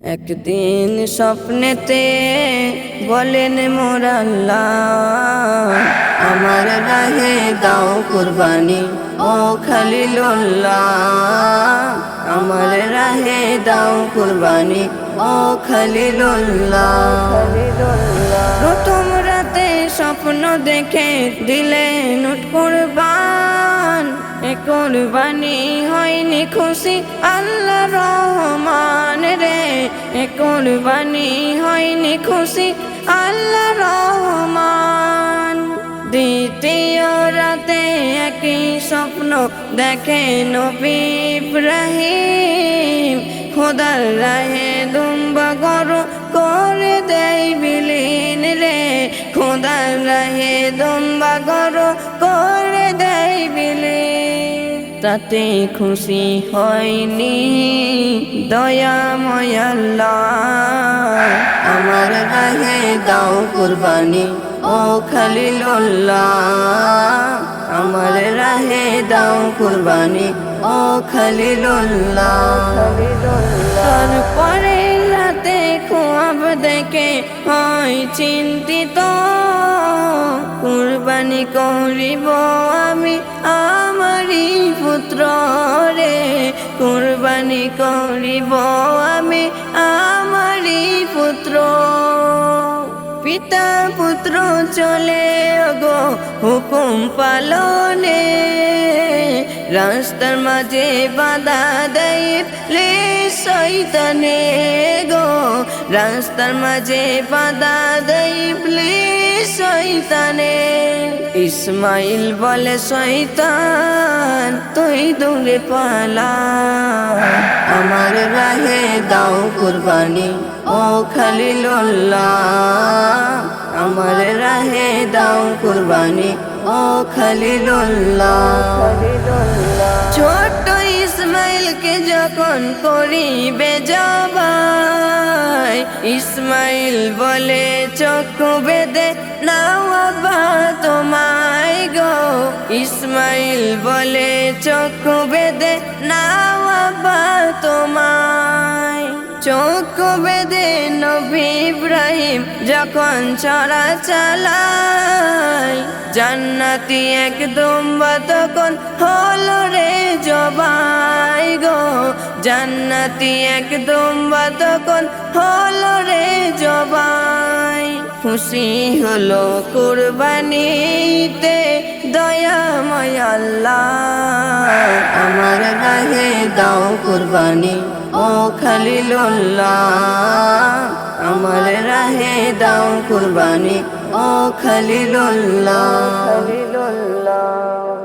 একদিন স্বপ্নেতে বলেন মোর আল্লাহ, আমার রাহে দাও কুরবানি ও খলিলুল্লাহ। আমার রাহে দাও কুরবানি ও খলিলুল্লাহ। প্রথম রাতে স্বপ্ন দেখে দিলেন কুরবান, এ কুরবানি হয়নি খুশি আল্লাহ রহমান রে। এ কুরবানি হয়নি খুশি আল্লাহ রহমান। দ্বিতীয় রাতে একই স্বপ্ন দেখে নবী ইব্রাহিম, খোদার রাহে দুম্বা গরু করে দেয় বিলীন রে। খোদার রাহে দুম্বা গরু করে দেয় বিলীন, তাতে খুশি হয়নি দয়াময় আল্লাহ। আমার রাহে দাও কুরবানি ও খলিলুল্লাহ। আমার রাহে দাও কুরবানি ও খলিলুল্লাহ। তারপরে রাতে খুয়াব দেখে হয় চিন্তিত, কুরবানি করিব আমি আমারই পুত্র রে। কুরবানি করিব আমি আমারই পুত্র। পিতা পুত্র চলে গো হুকুম পালনে, রাস্তার মাঝে বাধা দেয় ইবলিস শয়তানে গো। রাস্তার মাঝে বাধা দেয় ইবলিস শয়তানে। ইসমাইল বলে শয়তান তুই দূরে পালা, আমার রাহে দাও কুরবানি ও খলিলুল্লাহ। আমার রাহে দাও কুরবানি ও খলিলুল্লাহ। ছোট ইসমাইলকে যখন করিবে জবাই, ইসমাইল বলে চক্ষু বেঁধে নাও আব্বা তোমায় গো। ইসমাইল বলে চক্ষু বেঁধে নাও আব্বা তোমায়। চক্ষু বেঁধে নবী ইব্রাহিম যখন চড়া চালায়, জান্নাতি এক দুম্বা তখন হলো রে জবাই গো। জান্নাতি এক দুম্বা তখন হলো রে জবাই। খুশি হলো কুরবানিতে দয়াময় আল্লাহ। আমার রাহে দাও কুরবানি ও খলিলুল্লাহ। আমার রাহে দাও কুরবানি ও খলিলুল্লাহ।